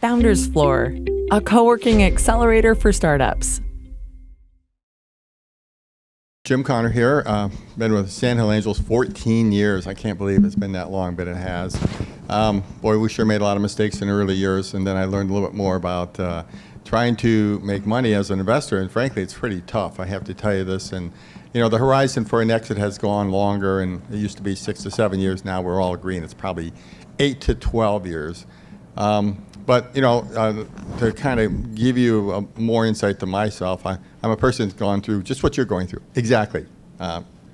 Founders Floor, a co-working accelerator for startups. Jim Connor here. Been with Sand Hill Angels 14 years. I can't believe it's been that long, but it has. Boy, we sure made a lot of mistakes in the early years, and then I learned a little bit more about trying to make money as an investor, and frankly, it's pretty tough. I have to tell you this, and the horizon for an exit has gone longer, and it used to be 6 to 7 years. Now we're all agreeing it's probably 8 to 12 years. But to kind of give you more insight to myself, I'm a person that's gone through just what you're going through. Exactly.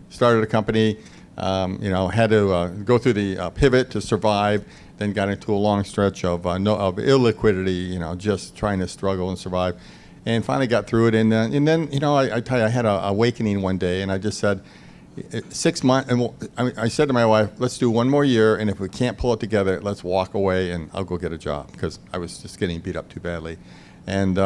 Started a company, had to go through the pivot to survive, then got into a long stretch of illiquidity, just trying to struggle and survive, and finally got through it. And then I tell you, I had an awakening one day, and I just said, 6 months, and I said to my wife, let's do one more year, and if we can't pull it together, let's walk away and I'll go get a job, because I was just getting beat up too badly. And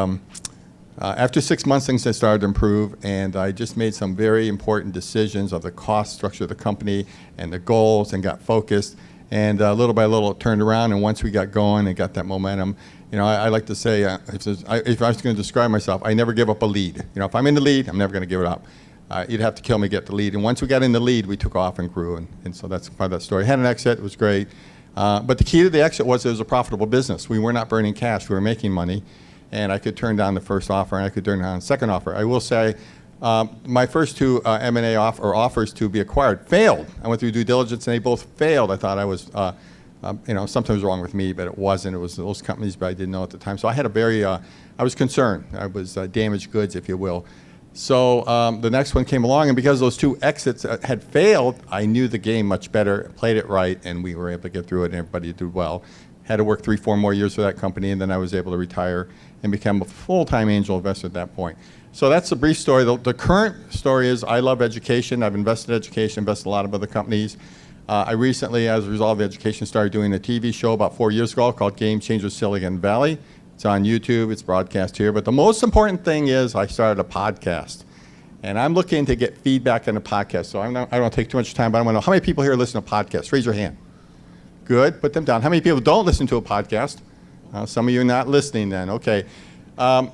after 6 months, things had started to improve, and I just made some very important decisions of the cost structure of the company and the goals, and got focused, and little by little it turned around. And once we got going and got that momentum, I like to say, if I was going to describe myself, I never give up a lead. If I'm in the lead, I'm never going to give it up. You'd have to kill me to get the lead. And once we got in the lead, we took off and grew. And so that's part of that story. Had an exit. It was great. But the key to the exit was it was a profitable business. We were not burning cash. We were making money. And I could turn down the first offer, and I could turn down the second offer. I will say my first two M&A offers to be acquired failed. I went through due diligence, and they both failed. I thought I was sometimes wrong with me, but it wasn't. It was those companies, but I didn't know at the time. So I had I was concerned. I was damaged goods, if you will. So the next one came along, and because those two exits had failed, I knew the game much better, played it right, and we were able to get through it, and everybody did well. Had to work 3-4 more years for that company, and then I was able to retire and become a full-time angel investor at that point. So that's the brief story. The current story is I love education. I've invested in education, invested in a lot of other companies. I recently, as a result of education, started doing a TV show about 4 years ago called Game Changer Silicon Valley. It's on YouTube, it's broadcast here, but the most important thing is I started a podcast. And I'm looking to get feedback on the podcast, so I don't want to take too much time, but I want to know how many people here listen to podcasts? Raise your hand. Good, put them down. How many people don't listen to a podcast? Some of you are not listening then, okay.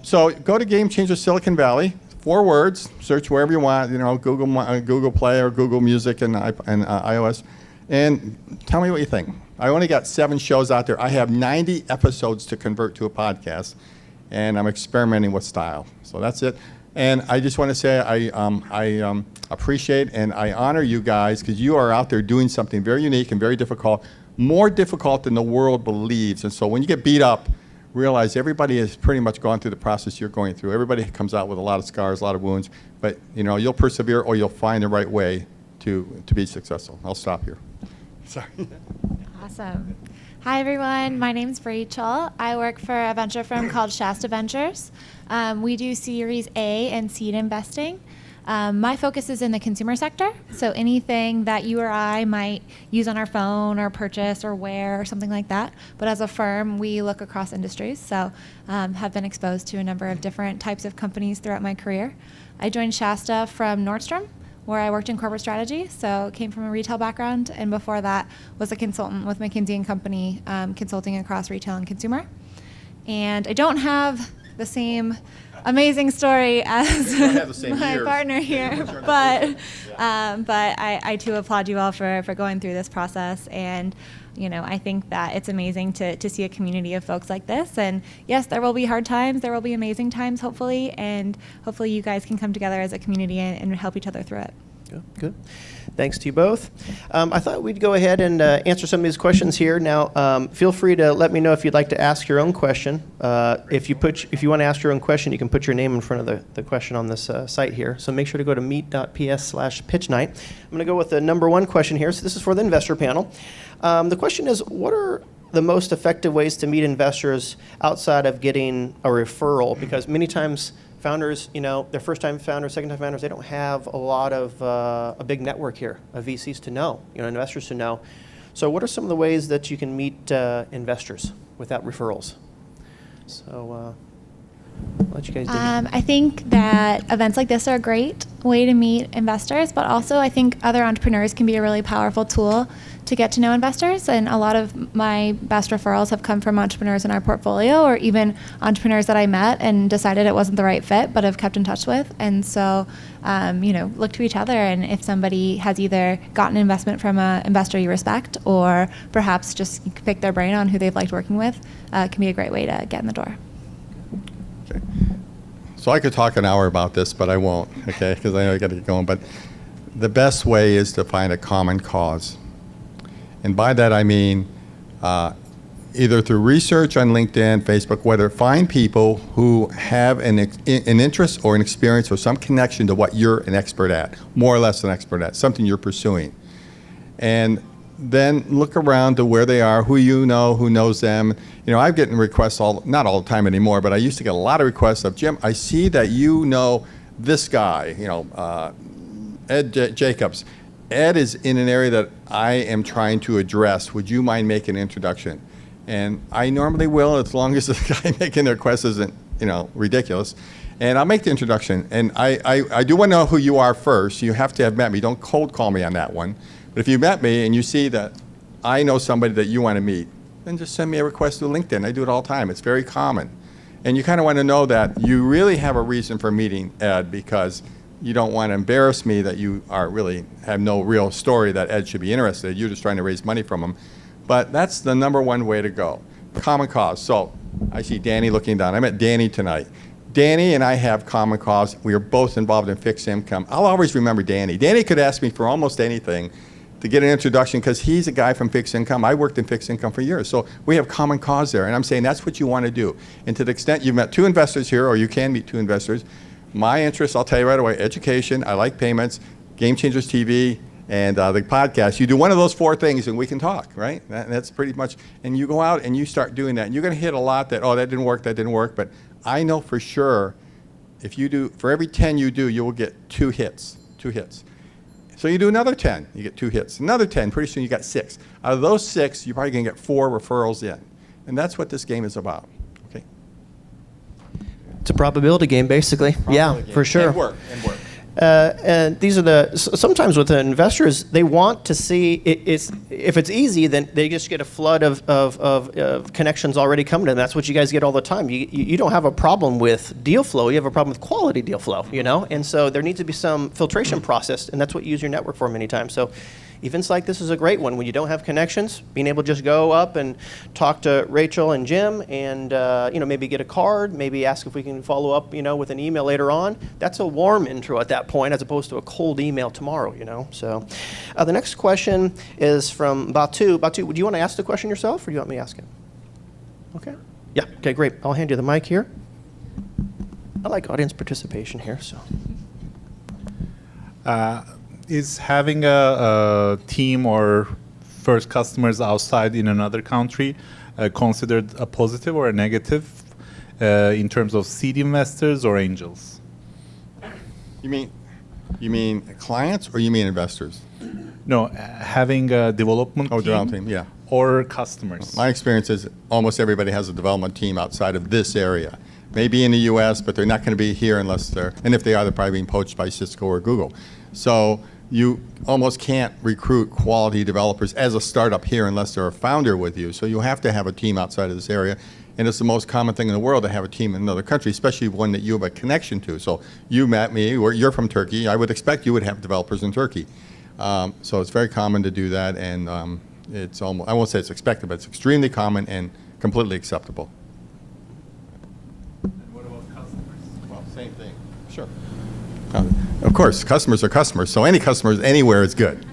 So go to Game Changer Silicon Valley, 4 words, search wherever you want, Google Play or Google Music and iOS, and tell me what you think. I only got 7 shows out there. I have 90 episodes to convert to a podcast, and I'm experimenting with style. So that's it. And I just want to say I appreciate and I honor you guys, because you are out there doing something very unique and very difficult, more difficult than the world believes. And so when you get beat up, realize everybody has pretty much gone through the process you're going through. Everybody comes out with a lot of scars, a lot of wounds, but you'll persevere, or you'll find the right way to be successful. I'll stop here. Sorry. Awesome. Hi, everyone. My name's Rachel. I work for a venture firm called Shasta Ventures. We do Series A and seed investing. My focus is in the consumer sector, so anything that you or I might use on our phone or purchase or wear or something like that. But as a firm, we look across industries, so have been exposed to a number of different types of companies throughout my career. I joined Shasta from Nordstrom, where I worked in corporate strategy, so came from a retail background, and before that was a consultant with McKinsey & Company, consulting across retail and consumer. And I don't have the same amazing story as my partner here, but I too applaud you all for going through this process, and I think that it's amazing to see a community of folks like this. And yes, there will be hard times, there will be amazing times, hopefully, and hopefully you guys can come together as a community and help each other through it. Good. Thanks to you both. I thought we'd go ahead and answer some of these questions here. Now, feel free to let me know if you'd like to ask your own question. If you want to ask your own question, you can put your name in front of the question on this site here. So make sure to go to meet.ps/pitch night. I'm going to go with the number 1 question here. So this is for the investor panel. The question is, what are the most effective ways to meet investors outside of getting a referral? Because many times founders, they're first-time founders, second-time founders, they don't have a lot of a big network here of VCs to know, investors to know. So what are some of the ways that you can meet investors without referrals? So let you guys dig in. I think that events like this are a great way to meet investors, but also I think other entrepreneurs can be a really powerful tool to get to know investors. And a lot of my best referrals have come from entrepreneurs in our portfolio, or even entrepreneurs that I met and decided it wasn't the right fit, but have kept in touch with. And so, look to each other. And if somebody has either gotten investment from an investor you respect, or perhaps just pick their brain on who they've liked working with, can be a great way to get in the door. Okay. So I could talk an hour about this, but I won't, okay, because I know I got to get going. But the best way is to find a common cause. And by that I mean either through research on LinkedIn, Facebook, whether find people who have an interest or an experience or some connection to what you're an expert at, more or less an expert at, something you're pursuing. And then look around to where they are, who you know, who knows them. I'm getting requests, not all the time anymore, but I used to get a lot of requests of, Jim, I see that you know this guy, Ed Jacobs. Ed is in an area that I am trying to address. Would you mind making an introduction? And I normally will, as long as the guy making the request isn't, ridiculous. And I'll make the introduction. And I do want to know who you are first. You have to have met me. Don't cold call me on that one. But if you met me and you see that I know somebody that you want to meet, then just send me a request through LinkedIn. I do it all the time. It's very common. And you kind of want to know that you really have a reason for meeting Ed, because you don't want to embarrass me that you have no real story that Ed should be interested. You're just trying to raise money from him. But that's the number one way to go. Common cause. So I see Danny looking down. I met Danny tonight. Danny and I have common cause. We are both involved in fixed income. I'll always remember Danny. Danny could ask me for almost anything to get an introduction, because he's a guy from fixed income. I worked in fixed income for years. So we have common cause there. And I'm saying that's what you want to do. And to the extent you've met two investors here, or you can meet two investors, my interests, I'll tell you right away, education, I like payments, Game Changers TV, and the podcast. You do one of those four things and we can talk, right? That's pretty much, and you go out and you start doing that. And you're going to hit a lot that didn't work. But I know for sure, if you do, for every 10 you do, you will get two hits. So you do another 10, you get 2 hits. Another 10, pretty soon you got 6. Out of those 6, you're probably going to get 4 referrals in. And that's what this game is about. Okay. It's a probability game, basically. Probability game. For sure. And work. And these are sometimes with the investors, they want to see if it's easy, then they just get a flood of connections already coming to them. That's what you guys get all the time. You don't have a problem with deal flow. You have a problem with quality deal flow, And so there needs to be some filtration process, and that's what you use your network for many times. So events like this is a great one. When you don't have connections, being able to just go up and talk to Rachel and Jim and, maybe get a card, maybe ask if we can follow up, with an email later on. That's a warm intro at that point, as opposed to a cold email tomorrow, So the next question is from Batu. Batu, would you want to ask the question yourself, or do you want me to ask it? Okay. Yeah, okay, great. I'll hand you the mic here. I like audience participation here, so. Is having a team or first customers outside in another country considered a positive or a negative in terms of seed investors or angels? You mean clients, or you mean investors? No, having a development team, development team, yeah. Or customers. My experience is almost everybody has a development team outside of this area. Maybe in the U.S., but they're not going to be here unless and if they are, they're probably being poached by Cisco or Google. So you almost can't recruit quality developers as a startup here unless they're a founder with you. So you have to have a team outside of this area. And it's the most common thing in the world to have a team in another country, especially one that you have a connection to. So you met me, you're from Turkey. I would expect you would have developers in Turkey. So it's very common to do that. And it's almost, I won't say it's expected, but it's extremely common and completely acceptable. And what about customers? Well, same thing. Sure. Of course, customers are customers, so any customers anywhere is good.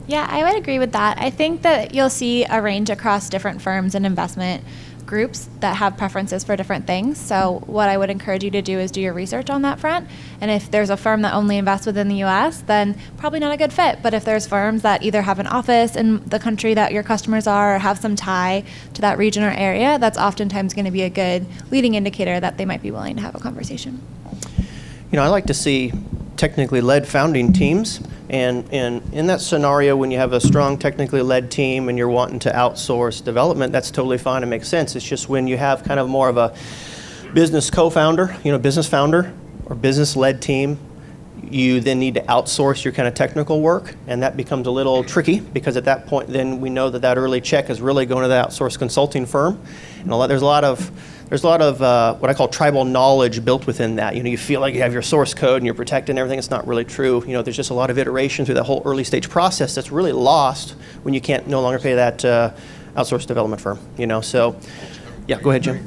Yeah, I would agree with that. I think that you'll see a range across different firms and investment groups that have preferences for different things. So what I would encourage you to do is do your research on that front. And if there's a firm that only invests within the U.S., then probably not a good fit. But if there's firms that either have an office in the country that your customers are, or have some tie to that region or area, that's oftentimes going to be a good leading indicator that they might be willing to have a conversation. I like to see technically led founding teams. And in that scenario, when you have a strong technically led team and you're wanting to outsource development, that's totally fine and makes sense. It's just when you have kind of more of a business co-founder, business founder or business-led team, you then need to outsource your kind of technical work, and that becomes a little tricky because at that point, then we know that early check is really going to the outsourced consulting firm, and there's a lot of what I call tribal knowledge built within that. You feel like you have your source code and you're protected and everything. It's not really true. There's just a lot of iteration through that whole early stage process that's really lost when you can't no longer pay that outsourced development firm. So, yeah, go ahead, Jim.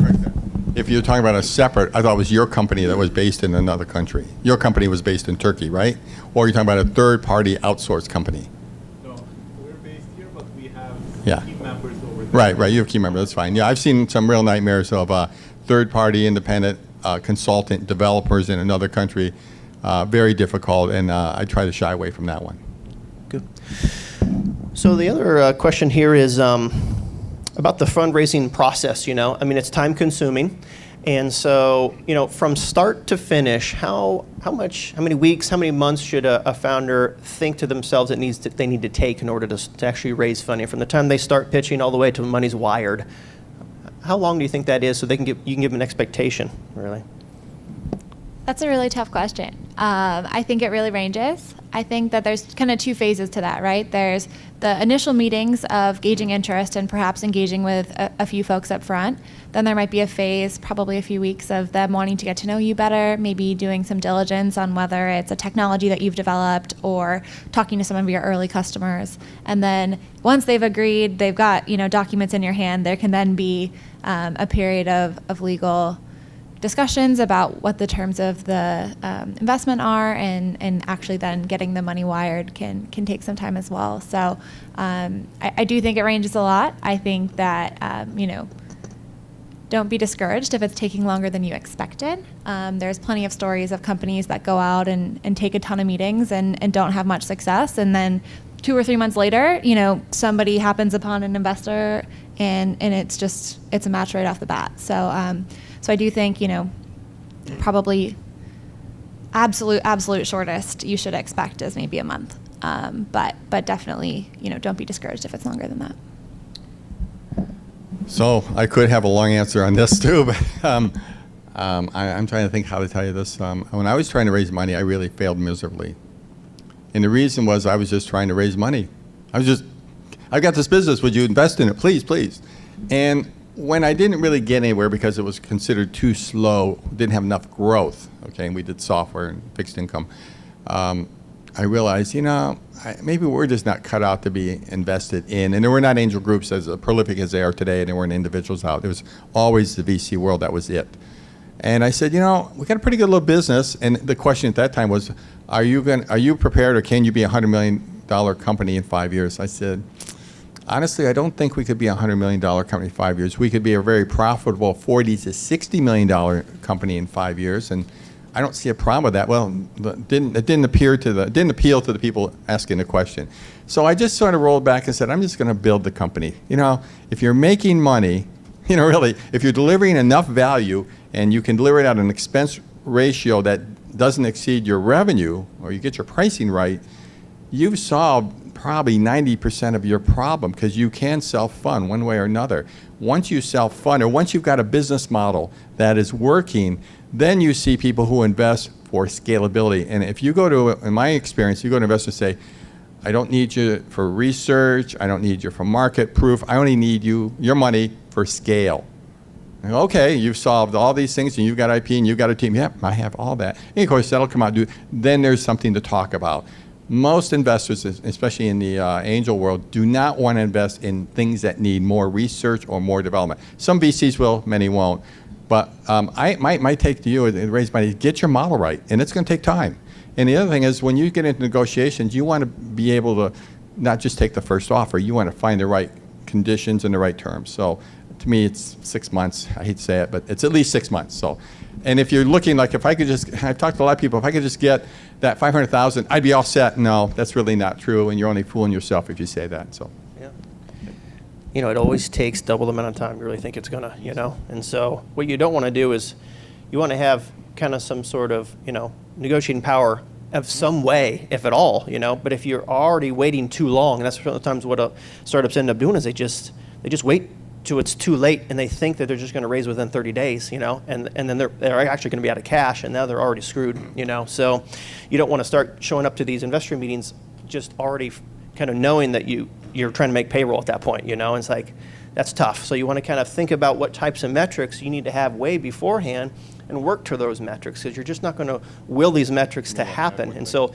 If you're talking about a separate, I thought it was your company that was based in another country. Your company was based in Turkey, right? Or you're talking about a third-party outsourced company? No, we're based here, but we have Yeah. team members over there. Right, you have key members, that's fine. Yeah, I've seen some real nightmares of third-party independent consultant developers in another country. Very difficult, and I try to shy away from that one. Good. So the other question here is about the fundraising process. It's time consuming. And so, from start to finish, how many weeks, how many months should a founder think to themselves they need to take in order to actually raise funding from the time they start pitching all the way to when money's wired? How long do you think that is so you can give them an expectation, really? That's a really tough question. I think it really ranges. I think that there's kind of two phases to that, right? There's the initial meetings of gauging interest and perhaps engaging with a few folks up front. Then there might be a phase, probably a few weeks, of them wanting to get to know you better, maybe doing some diligence on whether it's a technology that you've developed or talking to some of your early customers. And then once they've agreed, they've got documents in your hand, there can then be a period of legal discussions about what the terms of the investment are, and actually then getting the money wired can take some time as well. So I do think it ranges a lot. I think that don't be discouraged if it's taking longer than you expected. There's plenty of stories of companies that go out and take a ton of meetings and don't have much success, and then 2 or 3 months later, somebody happens upon an investor and it's a match right off the bat. So I do think, probably absolute shortest you should expect is maybe a month. But definitely, don't be discouraged if it's longer than that. So I could have a long answer on this too, but I'm trying to think how to tell you this. When I was trying to raise money, I really failed miserably. And the reason was I was just trying to raise money. I got this business, would you invest in it, please, please? And when I didn't really get anywhere because it was considered too slow, didn't have enough growth, okay, and we did software and fixed income, I realized, maybe we're just not cut out to be invested in. And there were not angel groups as prolific as they are today, and there weren't individuals out. There was always the VC world, that was it. And I said, we got a pretty good little business. And the question at that time was, are you prepared, or can you be a $100 million company in 5 years? I said, honestly, I don't think we could be a $100 million company in 5 years. We could be a very profitable $40 to $60 million company in 5 years, and I don't see a problem with that. Well, it didn't appeal to the people asking the question. So I just sort of rolled back and said, I'm just going to build the company. If you're making money, really, if you're delivering enough value and you can deliver it at an expense ratio that doesn't exceed your revenue, or you get your pricing right, you've solved probably 90% of your problem, because you can self-fund one way or another. Once you self-fund, or once you've got a business model that is working, then you see people who invest for scalability. And if you go to, in my experience, you go to investors and say, I don't need you for research, I don't need you for market proof, I only need your money for scale. And okay, you've solved all these things, and you've got IP, and you've got a team. Yep, I have all that. And of course, that'll come out. Then there's something to talk about. Most investors, especially in the angel world, do not want to invest in things that need more research or more development. Some VCs will, many won't. But my take to you is, raise money, get your model right, and it's going to take time. And the other thing is, when you get into negotiations, you want to be able to not just take the first offer. You want to find the right conditions and the right terms. So to me, it's 6 months. I hate to say it, but it's at least 6 months. So, and if you're looking like, if I could just, I've talked to a lot of people, if I could just get that 500,000, I'd be all set. No, that's really not true, and you're only fooling yourself if you say that. So. It always takes double the amount of time you really think it's gonna, And so what you don't want to do is you want to have kind of some sort of, negotiating power of some way, if at all, But if you're already waiting too long, and that's sometimes what startups end up doing, is they just wait to it's too late, and they think that they're just going to raise within 30 days, you know, and then they're actually going to be out of cash, and now they're already screwed, you know. So you don't want to start showing up to these investor meetings just already kind of knowing that you're trying to make payroll at that point, you know. And it's like, that's tough. So you want to kind of think about what types of metrics you need to have way beforehand and work to those metrics, because you're just not going to will these metrics to happen. And so,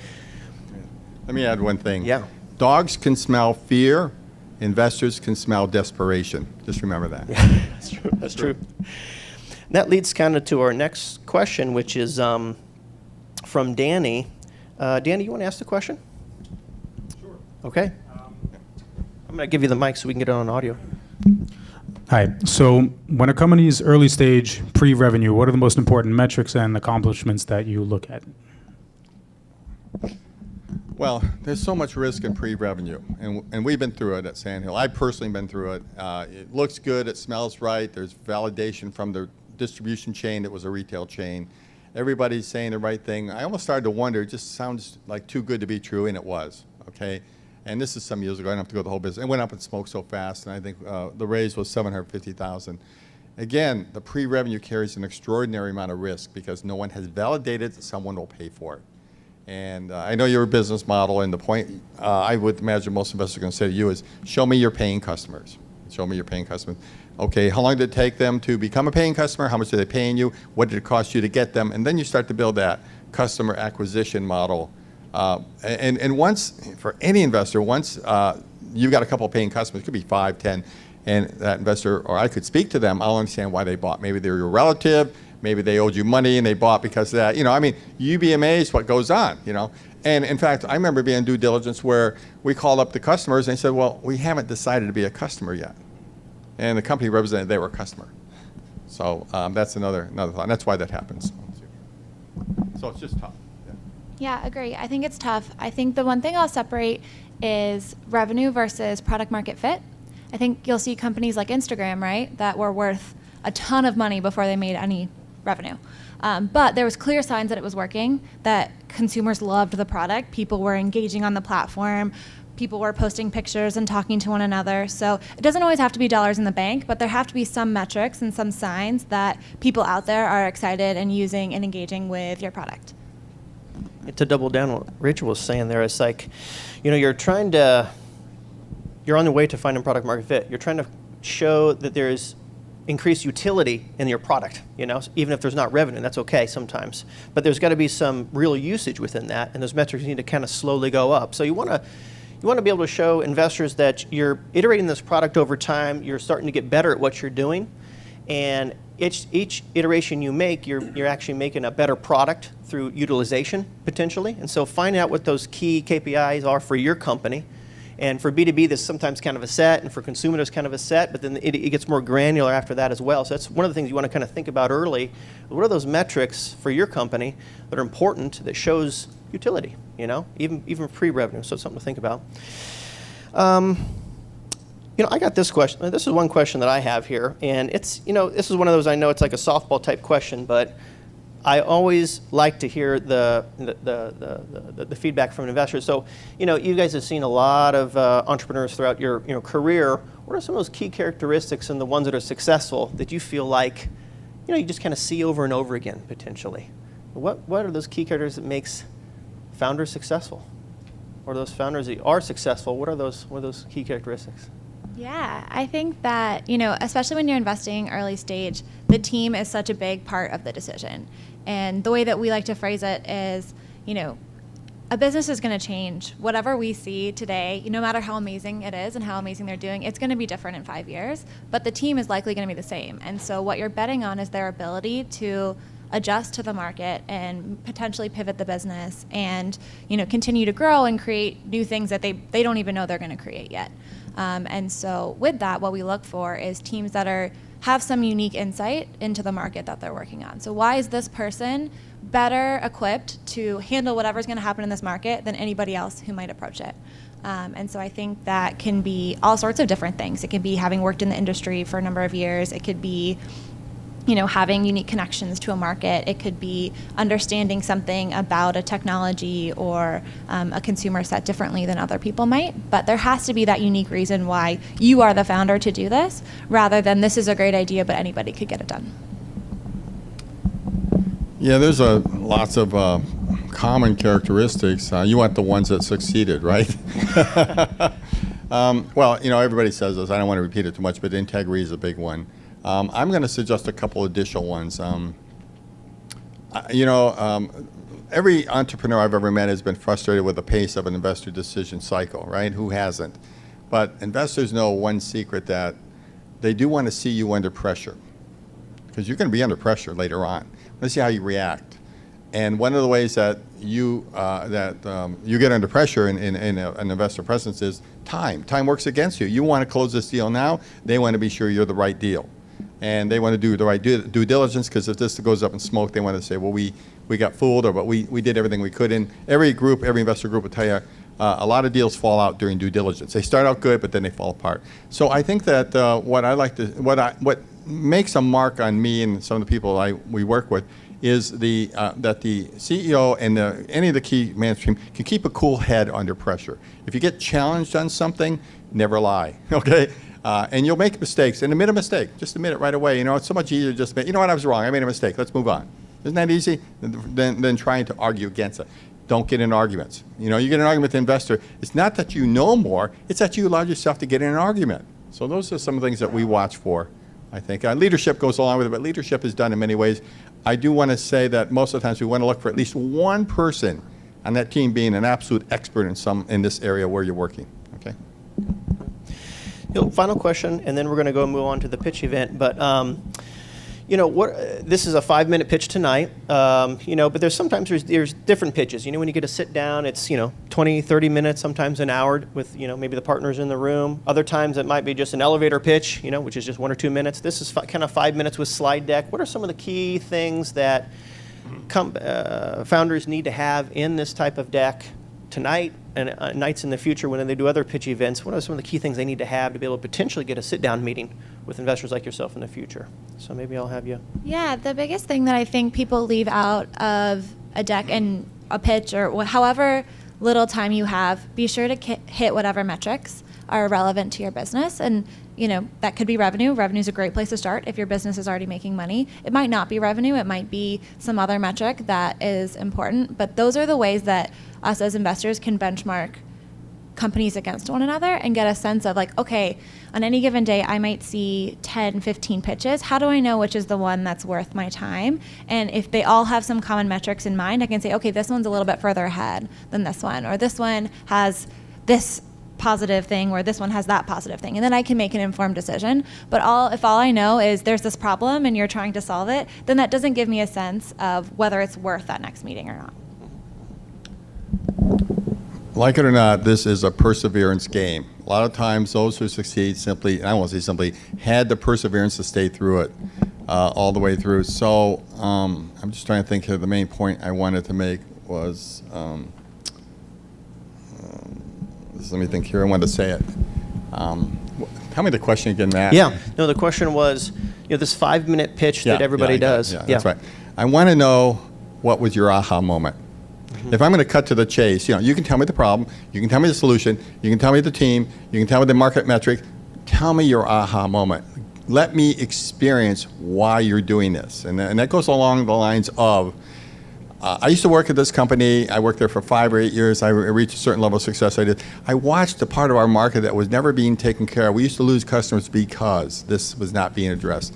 Let me add one thing. Yeah. Dogs can smell fear. Investors can smell desperation. Just remember that. yeah, that's true. That's true. And that leads kind of to our next question, which is from Danny. Danny, you want to ask the question? Sure. Okay. I'm going to give you the mic so we can get it on audio. Hi. So when a company is early stage, pre-revenue, what are the most important metrics and accomplishments that you look at? Well, there's so much risk in pre-revenue, and we've been through it at Sandhill. I've personally been through it. It looks good, it smells right, there's validation from the distribution chain that was a retail chain. Everybody's saying the right thing. I almost started to wonder, it just sounds like too good to be true, and it was, okay? And this is some years ago, I don't have to go the whole business. It went up in smoke so fast, and I think the raise was $750,000. Again, the pre-revenue carries an extraordinary amount of risk because no one has validated that someone will pay for it. And I know you're a business model, and the point I would imagine most investors are going to say to you is, show me your paying customers. Show me your paying customers. Okay, how long did it take them to become a paying customer? How much are they paying you? What did it cost you to get them? And then you start to build that customer acquisition model. And once, for any investor, once you've got a couple of paying customers, it could be 5, 10, and that investor, or I could speak to them, I'll understand why they bought. Maybe they're your relative. Maybe they owed you money and they bought because of that. You know, I mean, you'd be amazed what goes on, you know. And in fact, I remember being in due diligence where we called up the customers and they said, well, we haven't decided to be a customer yet. And the company represented they were a customer. So that's another thought. And that's why that happens. So it's just tough. Yeah, agree. I think it's tough. I think the one thing I'll separate is revenue versus product market fit. I think you'll see companies like Instagram, right, that were worth a ton of money before they made any revenue. But there was clear signs that it was working, that consumers loved the product, people were engaging on the platform, people were posting pictures and talking to one another. So it doesn't always have to be dollars in the bank, but there have to be some metrics and some signs that people out there are excited and using and engaging with your product. To double down on what Rachel was saying there, it's like, you know, you're on the way to finding product market fit. You're trying to show that there's increased utility in your product, you know, even if there's not revenue, that's okay sometimes. But there's got to be some real usage within that, and those metrics need to kind of slowly go up. So you want to be able to show investors that you're iterating this product over time, you're starting to get better at what you're doing, and each iteration you make, you're actually making a better product through utilization, potentially. And so find out what those key KPIs are for your company. And for B2B, there's sometimes kind of a set, and for consumer, there's kind of a set, but then it gets more granular after that as well. So that's one of the things you want to kind of think about early. What are those metrics for your company that are important, that shows utility, you know, even pre-revenue? So it's something to think about. You know, I got this question. This is one question that I have here, and it's, you know, this is one of those, I know it's like a softball type question, but I always like to hear the feedback from investors. So, you know, you guys have seen a lot of entrepreneurs throughout your career. What are some of those key characteristics and the ones that are successful that you feel like, you know, you just kind of see over and over again potentially? What are those key characteristics that makes founders successful, or those founders that are successful? What are those key characteristics? Yeah, I think that, you know, especially when you're investing early stage, the team is such a big part of the decision. And the way that we like to phrase it is, you know, a business is going to change. Whatever we see today, no matter how amazing it is and how amazing they're doing, it's going to be different in 5 years. But the team is likely going to be the same. And so what you're betting on is their ability to adjust to the market and potentially pivot the business and, you know, continue to grow and create new things that they don't even know they're going to create yet. And so with that, what we look for is teams that have some unique insight into the market that they're working on. So why is this person better equipped to handle whatever's going to happen in this market than anybody else who might approach it? And so I think that can be all sorts of different things. It can be having worked in the industry for a number of years. It could be having unique connections to a market. It could be understanding something about a technology or a consumer set differently than other people might. But there has to be that unique reason why you are the founder to do this, rather than this is a great idea, but anybody could get it done. Yeah, there's lots of common characteristics. You want the ones that succeeded, right? Well, everybody says this. I don't want to repeat it too much, but integrity is a big one. I'm going to suggest a couple additional ones. Every entrepreneur I've ever met has been frustrated with the pace of an investor decision cycle, right? Who hasn't? But investors know one secret, that they do want to see you under pressure, because you're going to be under pressure later on. Let's see how you react. And one of the ways that you get under pressure in an investor presence is time. Time works against you. You want to close this deal now. They want to be sure you're the right deal. And they want to do the right due diligence, because if this goes up in smoke, they want to say, well, we got fooled, but we did everything we could. And every investor group will tell you, a lot of deals fall out during due diligence. They start out good, but then they fall apart. So I think that what makes a mark on me and some of the people we work with is that the CEO and any of the key management team can keep a cool head under pressure. If you get challenged on something, never lie, okay? And you'll make mistakes, and admit a mistake. Just admit it right away. It's so much easier to just admit, you know what, I was wrong. I made a mistake. Let's move on. Isn't that easy? Than trying to argue against it. Don't get in arguments. You get in an argument with the investor. It's not that you know more. It's that you allowed yourself to get in an argument. So those are some of the things that we watch for, I think. Leadership goes along with it, but leadership is done in many ways. I do want to say that most of the times we want to look for at least one person on that team being an absolute expert in this area where you're working. Okay. Final question, and then we're going to go and move on to the pitch event. But this is a 5-minute pitch tonight. But there's different pitches. When you get to sit down, it's 20, 30 minutes, sometimes an hour with maybe the partners in the room. Other times it might be just an elevator pitch, which is just 1 or 2 minutes. This is kind of 5 minutes with slide deck. What are some of the key things that founders need to have in this type of deck tonight and nights in the future when they do other pitch events? What are some of the key things they need to have to be able to potentially get a sit-down meeting with investors like yourself in the future? So maybe I'll have you. Yeah, the biggest thing that I think people leave out of a deck and a pitch, or however little time you have, be sure to hit whatever metrics are relevant to your business. And that could be revenue. Revenue is a great place to start if your business is already making money. It might not be revenue. It might be some other metric that is important. But those are the ways that us as investors can benchmark companies against one another and get a sense of okay, on any given day, I might see 10, 15 pitches. How do I know which is the one that's worth my time? And if they all have some common metrics in mind, I can say, okay, this one's a little bit further ahead than this one, or this one has this positive thing, or this one has that positive thing, and then I can make an informed decision. But if all I know is there's this problem and you're trying to solve it, then that doesn't give me a sense of whether it's worth that next meeting or not. Like it or not, this is a perseverance game. A lot of times those who succeed simply, I won't say simply, had the perseverance to stay through it all the way through. So I'm just trying to think here. The main point I wanted to make was, let me think here. I wanted to say it. Tell me the question again, Matt. Yeah. No, the question was, this 5-minute pitch that everybody does. Yeah, that's right. I want to know, what was your aha moment? If I'm going to cut to the chase, you can tell me the problem, you can tell me the solution, you can tell me the team, you can tell me the market metric. Tell me your aha moment. Let me experience why you're doing this. And that goes along the lines of, I used to work at this company. I worked there for 5 or 8 years. I reached a certain level of success. I watched a part of our market that was never being taken care of. We used to lose customers because this was not being addressed.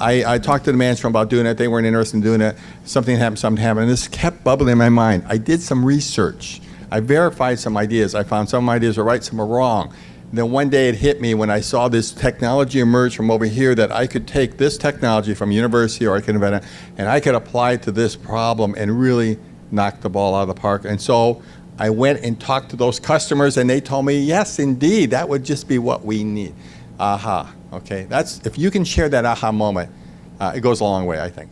I talked to the management about doing it. They weren't interested in doing it. Something happened, and this kept bubbling in my mind. I did some research. I verified some ideas. I found some ideas were right, some were wrong. And then one day it hit me when I saw this technology emerge from over here, that I could take this technology from university, or I could invent it, and I could apply it to this problem and really knock the ball out of the park. And so I went and talked to those customers, and they told me, yes, indeed, that would just be what we need. Aha. Okay, if you can share that aha moment, it goes a long way, I think.